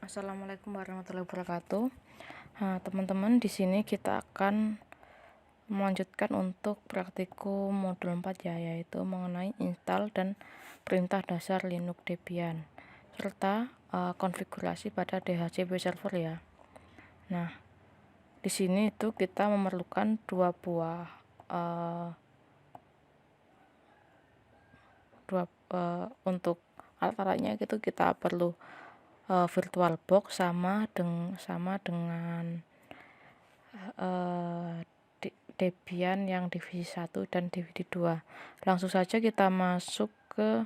Assalamualaikum warahmatullahi wabarakatuh. Nah, teman-teman, di sini kita akan melanjutkan untuk praktikum modul 4 ya, yaitu mengenai install dan perintah dasar Linux Debian serta konfigurasi pada DHCP server ya. Nah, di sini itu kita memerlukan untuk alat-alatnya itu kita perlu VirtualBox sama dengan Debian yang divisi 1 dan divisi 2. Langsung saja kita masuk ke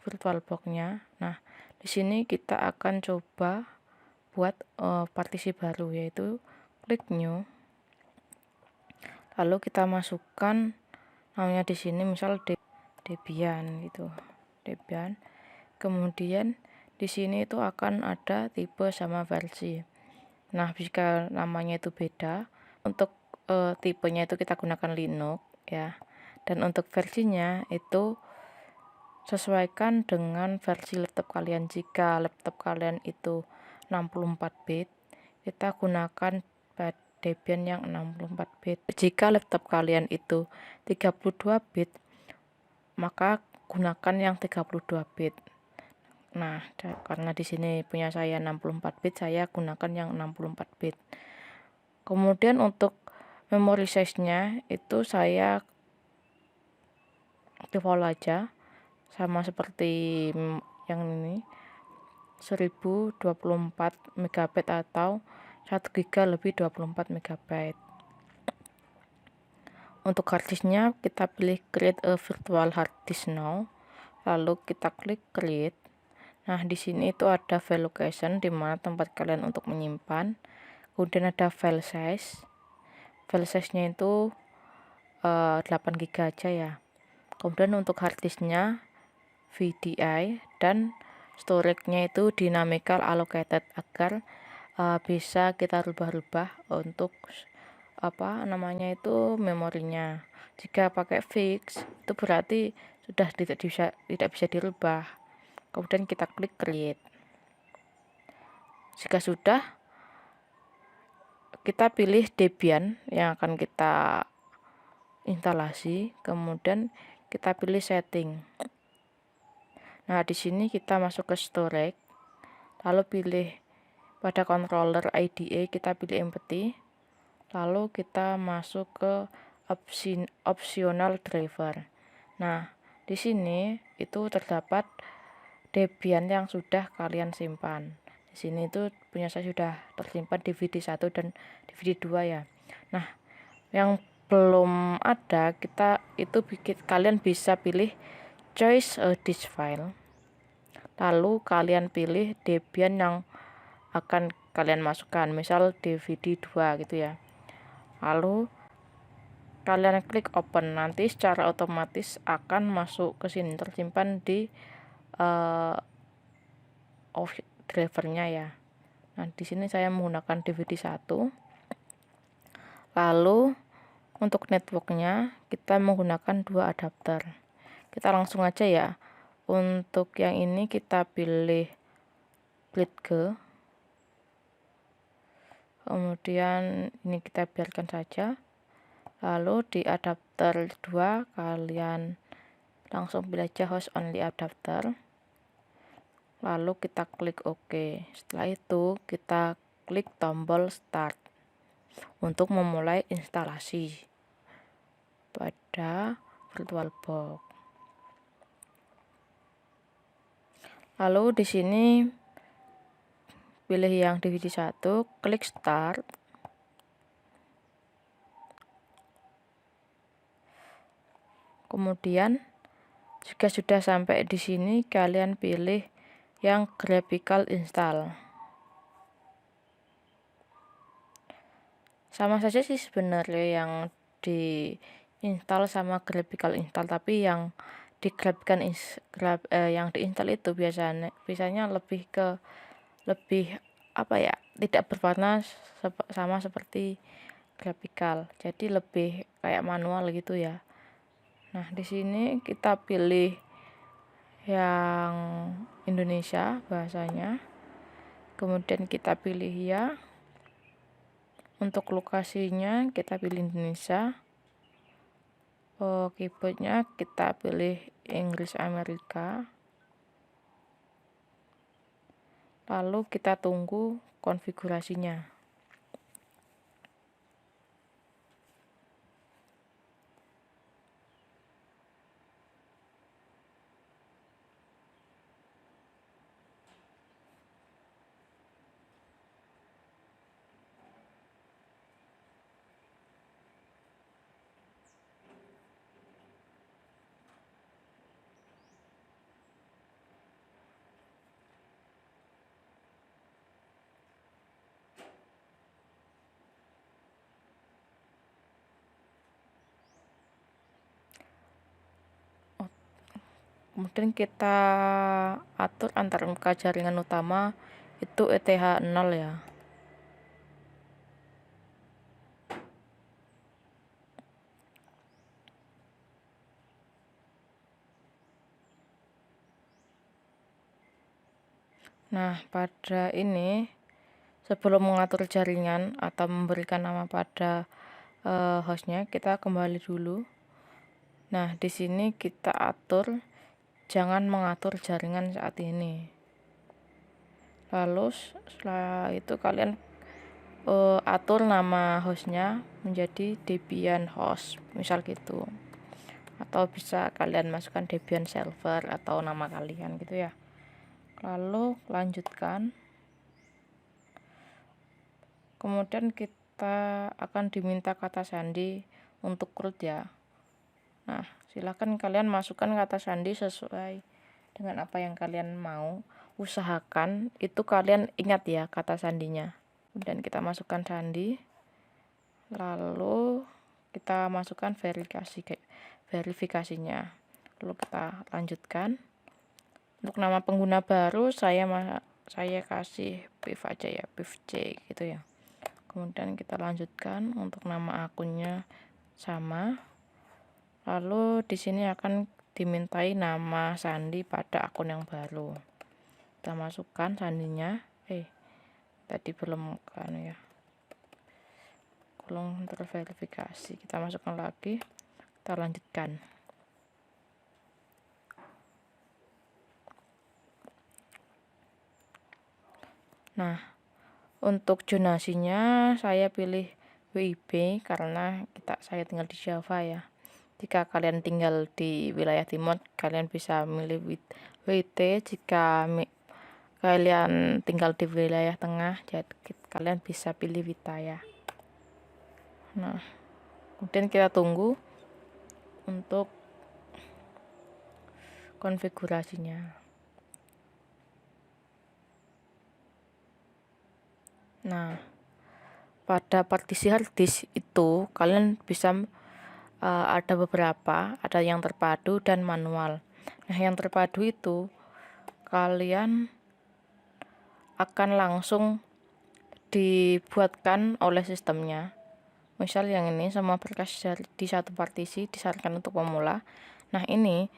VirtualBox-nya. Nah, di sini kita akan coba buat partisi baru, yaitu klik new. Lalu kita masukkan namanya di sini misal Debian gitu. Debian. Kemudian di sini itu akan ada tipe sama versi. Nah, jika namanya itu beda, untuk tipenya itu kita gunakan Linux ya. Dan untuk versinya itu sesuaikan dengan versi laptop kalian. Jika laptop kalian itu 64 bit, kita gunakan Debian yang 64 bit. Jika laptop kalian itu 32 bit, maka gunakan yang 32 bit. Nah, karena di sini punya saya 64 bit, saya gunakan yang 64 bit. Kemudian untuk memory size-nya itu saya default aja, sama seperti yang ini, 1024 MB atau 1 GB lebih 24 MB. Untuk hard disk-nya kita pilih create a virtual hard disk now, lalu kita klik create. Nah, di sini itu ada file location, di mana tempat kalian untuk menyimpan. Kemudian ada file size. File size-nya itu 8 GB aja ya. Kemudian untuk hard disk-nya VDI dan storage-nya itu dynamical allocated agar bisa kita rubah-rubah untuk memorinya. Jika pakai fix itu berarti sudah tidak bisa dirubah. Kemudian kita klik create. Jika sudah, kita pilih Debian yang akan kita instalasi, kemudian kita pilih setting. Nah, di sini kita masuk ke storage, lalu pilih pada controller IDE kita pilih empty, lalu kita masuk ke optional driver. Nah, di sini itu terdapat Debian yang sudah kalian simpan. Di sini itu punya saya sudah tersimpan DVD 1 dan DVD 2 ya. Nah, yang belum ada kalian bisa pilih choose a disk file. Lalu kalian pilih Debian yang akan kalian masukkan, misal DVD 2 gitu ya. Lalu kalian klik open, nanti secara otomatis akan masuk ke sini, tersimpan di drivernya ya. Nah, di sini saya menggunakan DVD 1. Lalu untuk networknya kita menggunakan 2 adapter. Kita langsung aja ya. Untuk yang ini kita pilih Blitz. Kemudian ini kita biarkan saja. Lalu di adapter 2 kalian langsung pilih aja host only adapter. Lalu kita klik OK. Setelah itu kita klik tombol start untuk memulai instalasi pada VirtualBox. Lalu di sini pilih yang DVD 1, klik start. Kemudian jika sudah sampai di sini kalian pilih yang graphical install. Sama saja sih sebenarnya yang di install sama graphical install, tapi yang di yang diinstal itu biasanya lebih tidak berwarna sama seperti graphical, jadi lebih kayak manual gitu ya. Nah, di sini kita pilih yang Indonesia bahasanya. kemudian kita pilih ya. Untuk lokasinya kita pilih Indonesia. Keyboardnya kita pilih Inggris Amerika. Lalu kita tunggu konfigurasinya. Kemudian kita atur antar muka jaringan utama itu ETH 0 ya. Nah, pada ini sebelum mengatur jaringan atau memberikan nama pada hostnya, kita kembali dulu. Nah, di sini kita atur jangan mengatur jaringan saat ini. Lalu setelah itu kalian atur nama hostnya menjadi Debian host, misal gitu. Atau bisa kalian masukkan Debian server atau nama kalian gitu ya. Lalu lanjutkan. Kemudian kita akan diminta kata sandi untuk root ya. Nah, silakan kalian masukkan kata sandi sesuai dengan apa yang kalian mau. Usahakan itu kalian ingat ya kata sandinya. Dan kita masukkan sandi. Lalu kita masukkan verifikasinya. Lalu kita lanjutkan. Untuk nama pengguna baru saya kasih Piv aja ya, Piv C gitu ya. Kemudian kita lanjutkan untuk nama akunnya sama. Lalu di sini akan dimintai nama sandi pada akun yang baru. Kita masukkan sandinya. Tadi belum kan ya. Belum terverifikasi. Kita masukkan lagi. Kita lanjutkan. Nah, untuk zonasinya saya pilih WIB karena saya tinggal di Java ya. Jika kalian tinggal di wilayah timur, kalian bisa milih WT. Jika kalian tinggal di wilayah tengah, jadi kalian bisa pilih Wita ya. Nah, kemudian kita tunggu untuk konfigurasinya. Nah, pada partisi harddisk itu kalian bisa ada beberapa, ada yang terpadu dan manual. Nah, yang terpadu itu kalian akan langsung dibuatkan oleh sistemnya. Misal yang ini semua berkas di satu partisi disarankan untuk pemula. Nah, ini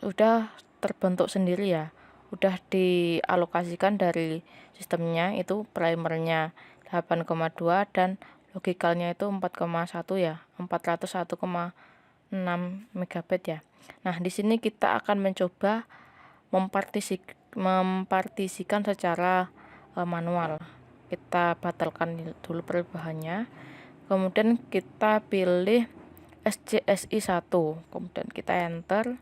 udah terbentuk sendiri ya. Udah dialokasikan dari sistemnya, itu primernya 8,2 dan logikalnya itu 4,1 ya, 401,6 MB ya. Nah, di sini kita akan mencoba mempartisikan secara manual. Kita batalkan dulu perubahannya. Kemudian kita pilih SCSI 1, kemudian kita enter.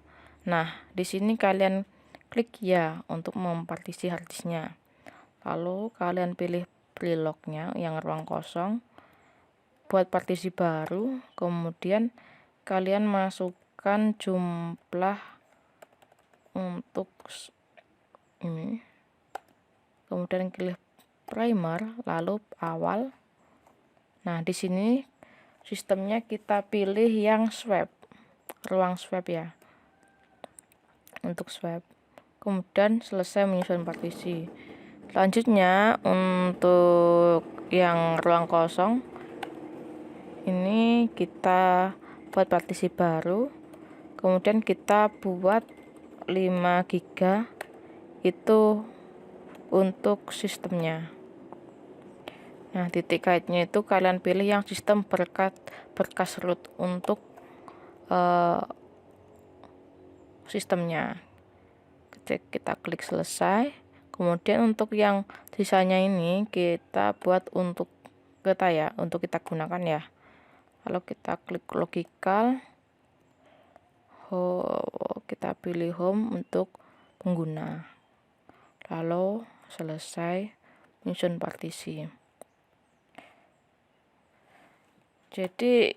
Nah, di sini kalian klik ya untuk mempartisi harddisknya. Lalu kalian pilih prelognya yang ruang kosong, buat partisi baru, kemudian kalian masukkan jumlah untuk ini, kemudian pilih primer, lalu awal. Nah, di sini sistemnya kita pilih yang swap, ruang swap ya, untuk swap. Kemudian selesai menyusun partisi. Selanjutnya untuk yang ruang kosong ini kita buat partisi baru, kemudian kita buat 5 GB itu untuk sistemnya. Nah, titik kaitnya itu kalian pilih yang sistem berkas root untuk sistemnya. Kita klik selesai. Kemudian untuk yang sisanya ini kita buat untuk kita ya, untuk kita gunakan ya. Kalau kita klik logical, kita pilih home untuk pengguna. Lalu selesai menyusun partisi. Jadi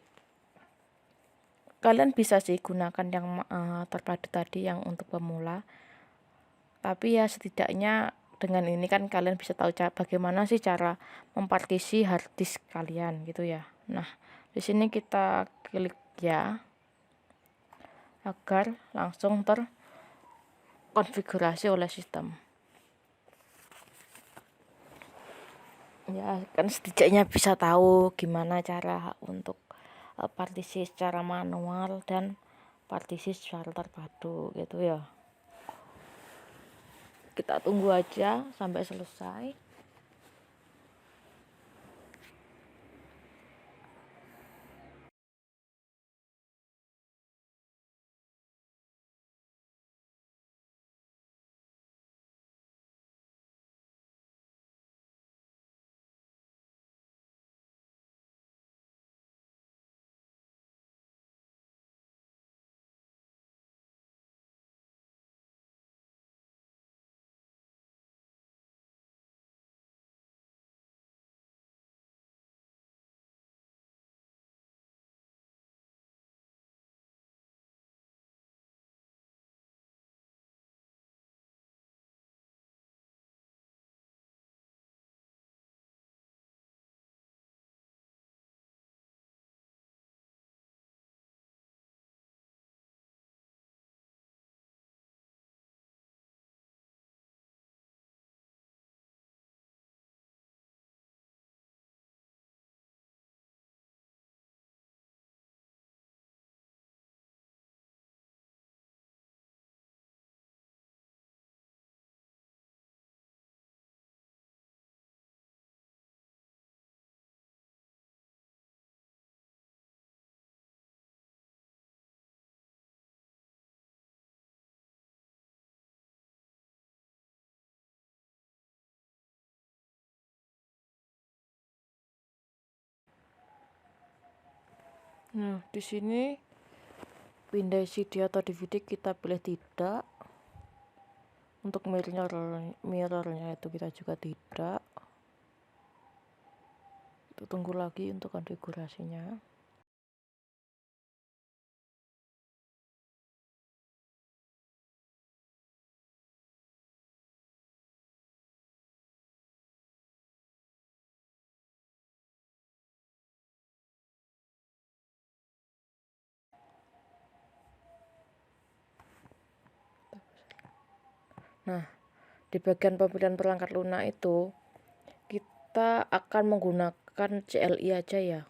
kalian bisa sih gunakan yang terpadu tadi yang untuk pemula, tapi ya setidaknya dengan ini kan kalian bisa tahu bagaimana sih cara mempartisi hard disk kalian gitu ya. Nah, di sini kita klik ya agar langsung terkonfigurasi oleh sistem. Ya kan setidaknya bisa tahu gimana cara untuk partisi secara manual dan partisi secara terpadu gitu ya. Kita tunggu aja sampai selesai. Nah, di sini pindah CD atau DVD kita pilih tidak. Untuk mirrornya itu kita juga tidak. Itu tunggu lagi untuk konfigurasinya. Nah, di bagian pemilihan perangkat lunak itu kita akan menggunakan CLI aja ya,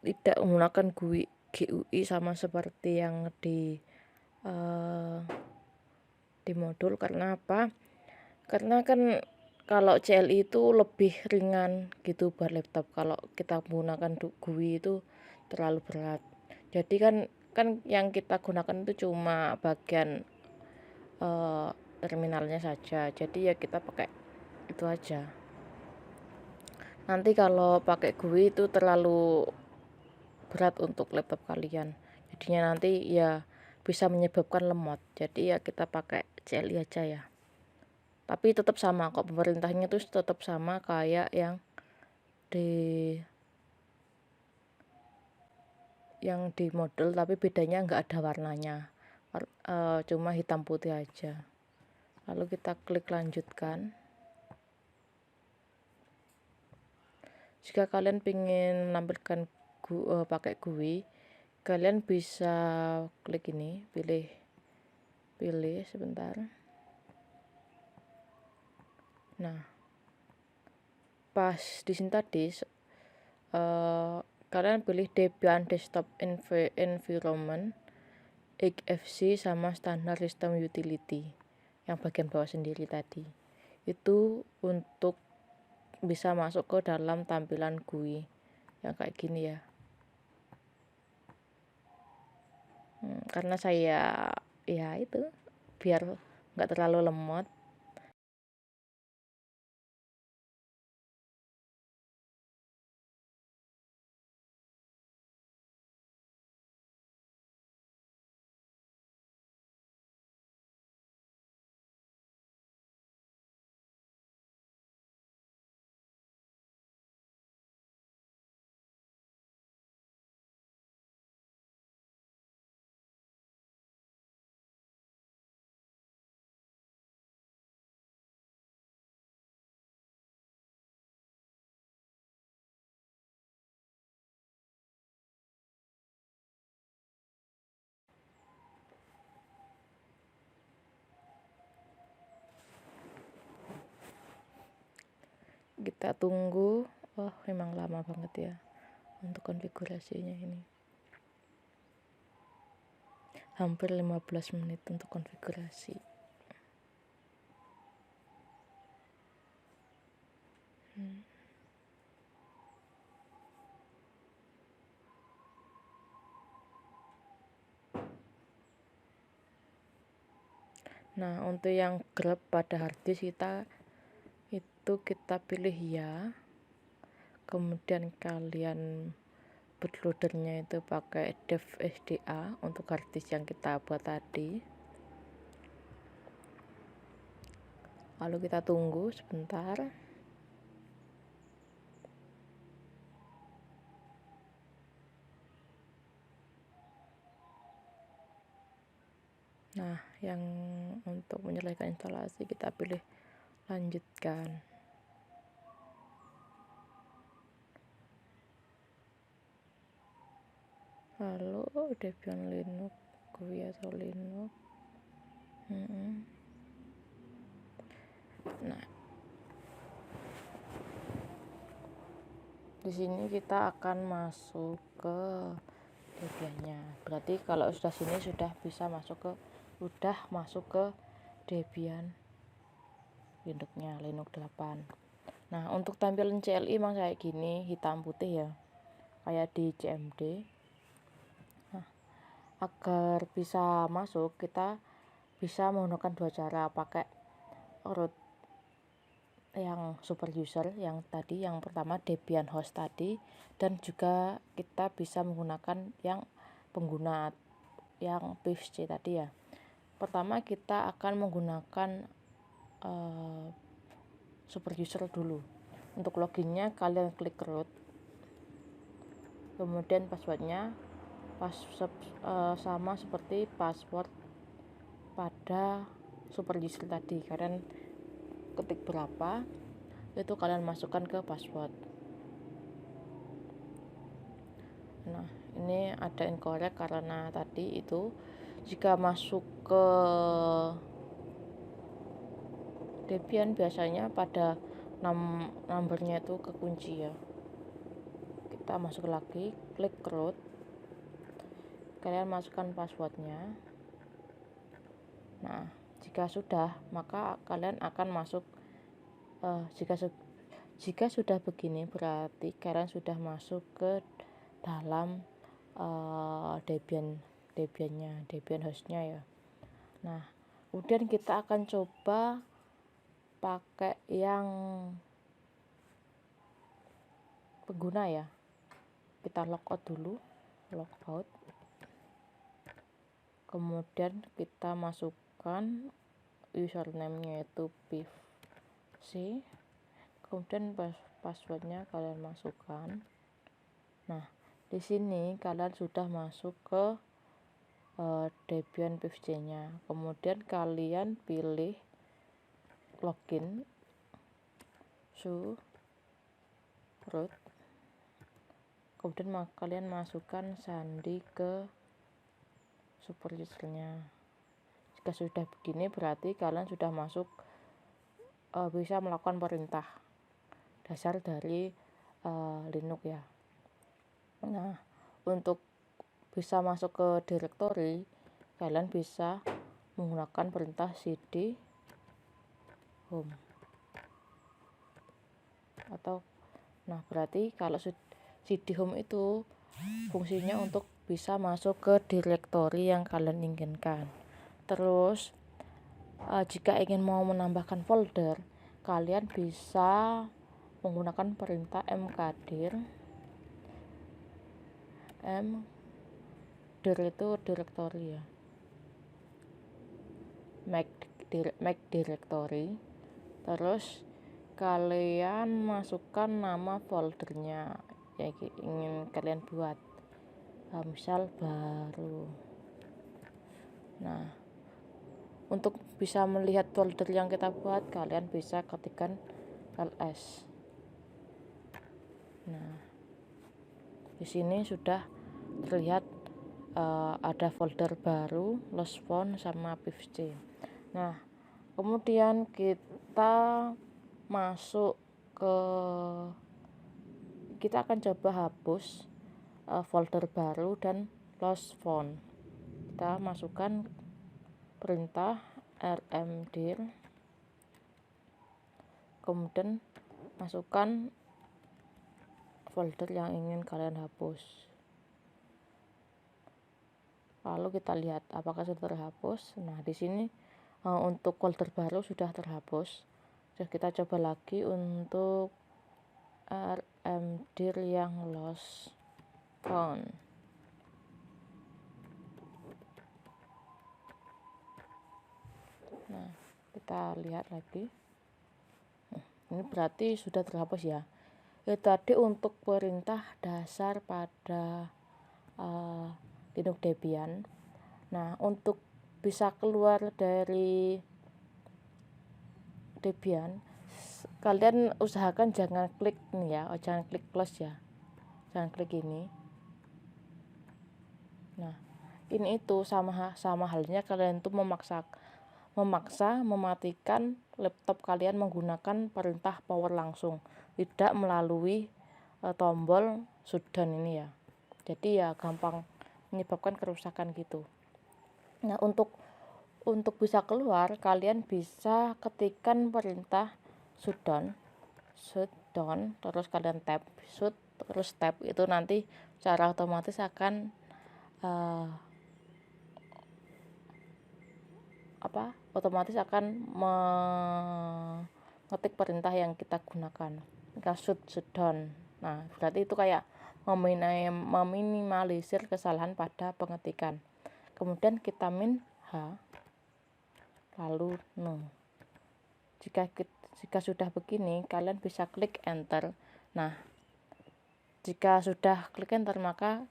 tidak menggunakan GUI sama seperti yang di modul. Karena apa? Karena kan kalau CLI itu lebih ringan gitu buat laptop. Kalau kita menggunakan GUI itu terlalu berat. Jadi kan yang kita gunakan itu cuma bagian terminalnya saja. Jadi ya kita pakai itu aja. Nanti kalau pakai GUI itu terlalu berat untuk laptop kalian. Jadinya nanti ya bisa menyebabkan lemot. Jadi ya kita pakai CLI aja ya. Tapi tetap sama kok, pemerintahnya itu tetap sama kayak yang di model, tapi bedanya nggak ada warnanya, cuma hitam putih aja. Lalu kita klik lanjutkan. Jika kalian ingin menampilkan pakai GUI, kalian bisa klik ini, pilih sebentar. Nah, pas di sini tadi kalian pilih Debian Desktop Environment, XFCE sama Standard System Utility. yang bagian bawah sendiri tadi. Itu untuk bisa masuk ke dalam tampilan GUI yang kayak gini ya. Karena saya ya itu biar nggak terlalu lemot. Kita tunggu. Oh, memang lama banget ya untuk konfigurasinya ini. Hampir 15 menit untuk konfigurasi. Nah, untuk yang grab pada harddisk kita pilih ya. Kemudian kalian bootloadernya itu pakai dev SDA untuk harddisk yang kita buat tadi. Lalu kita tunggu sebentar. Nah, yang untuk menyelesaikan instalasi kita pilih lanjutkan. Lalu Debian Linux, GUI atau Linux. Nah, di sini kita akan masuk ke Debiannya. Berarti kalau sudah sini sudah masuk ke Debian Linux-nya, Linux 8. Nah, untuk tampilan CLI memang kayak gini, hitam putih ya, kayak di CMD. Nah, agar bisa masuk kita bisa menggunakan dua cara, pakai root yang super user yang tadi, yang pertama Debian host tadi, dan juga kita bisa menggunakan yang pengguna yang pvc tadi ya. Pertama kita akan menggunakan super user dulu. Untuk loginnya kalian klik root, kemudian passwordnya sama seperti password pada super user tadi. Kalian ketik berapa, itu kalian masukkan ke password. Nah, ini ada incorrect karena tadi itu jika masuk ke Debian biasanya pada numbernya itu kekunci ya. Kita masuk lagi, klik root, kalian masukkan passwordnya. Nah, jika sudah, maka kalian akan masuk. Jika sudah begini, berarti kalian sudah masuk ke dalam Debian hostnya ya. Nah, kemudian kita akan coba pakai yang pengguna ya. Kita logout dulu, logout. Kemudian kita masukkan username-nya itu pvc. Kemudian passwordnya kalian masukkan. Nah, di sini kalian sudah masuk ke Debian pvc-nya. Kemudian kalian pilih login root. Kemudian kalian masukkan sandi ke super user-nya. Jika sudah begini berarti kalian sudah masuk, bisa melakukan perintah dasar dari Linux ya. Nah, untuk bisa masuk ke directory kalian bisa menggunakan perintah cd home. Atau nah berarti kalau cd home itu fungsinya untuk bisa masuk ke direktori yang kalian inginkan. Terus jika ingin mau menambahkan folder, kalian bisa menggunakan perintah mkdir. Mdir itu directory ya, make directory. Terus kalian masukkan nama foldernya yang ingin kalian buat, misal baru. Nah, untuk bisa melihat folder yang kita buat, kalian bisa ketikkan ls. Nah, di sini sudah terlihat ada folder baru, lost phone sama pivc. Nah, kemudian kita akan coba hapus folder baru dan lost phone. Kita masukkan perintah rmdir, kemudian masukkan folder yang ingin kalian hapus. Lalu kita lihat apakah sudah terhapus. Nah, di sini untuk folder baru sudah terhapus. Terus kita coba lagi untuk rmdir yang lost phone. Nah, kita lihat lagi. Ini berarti sudah terhapus ya. Tadi untuk perintah dasar pada Linux Debian. Nah, untuk bisa keluar dari Debian, kalian usahakan jangan klik nih ya, jangan klik close ya, jangan klik ini. Nah, ini itu sama halnya kalian tuh memaksa mematikan laptop kalian menggunakan perintah power langsung, tidak melalui tombol shutdown ini ya. Jadi ya gampang menyebabkan kerusakan gitu. Nah, untuk bisa keluar, kalian bisa ketikkan perintah shutdown, terus kalian tab terus tab, itu nanti secara otomatis akan mengetik perintah yang kita gunakan, shutdown. Nah, berarti itu kayak meminimalisir kesalahan pada pengetikan. Kemudian kita min H lalu no. Jika sudah begini, kalian bisa klik enter. Nah, jika sudah klik enter, maka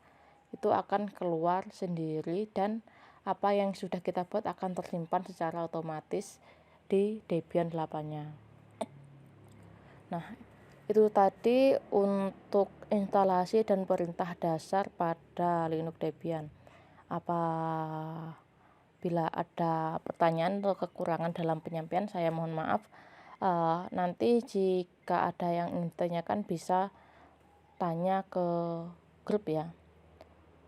itu akan keluar sendiri dan apa yang sudah kita buat akan tersimpan secara otomatis di Debian 8-nya. Nah, itu tadi untuk instalasi dan perintah dasar pada Linux Debian. Bila ada pertanyaan atau kekurangan dalam penyampaian, saya mohon maaf. Nanti jika ada yang ingin ditanyakan bisa tanya ke grup ya,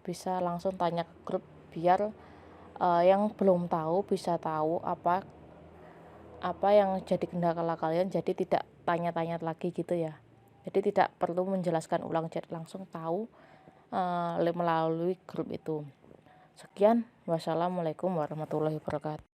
bisa langsung tanya ke grup biar yang belum tahu bisa tahu apa yang jadi kendala kalian, jadi tidak tanya-tanya lagi gitu ya. Jadi tidak perlu menjelaskan ulang, jadi langsung tahu melalui grup itu. Sekian, wassalamualaikum warahmatullahi wabarakatuh.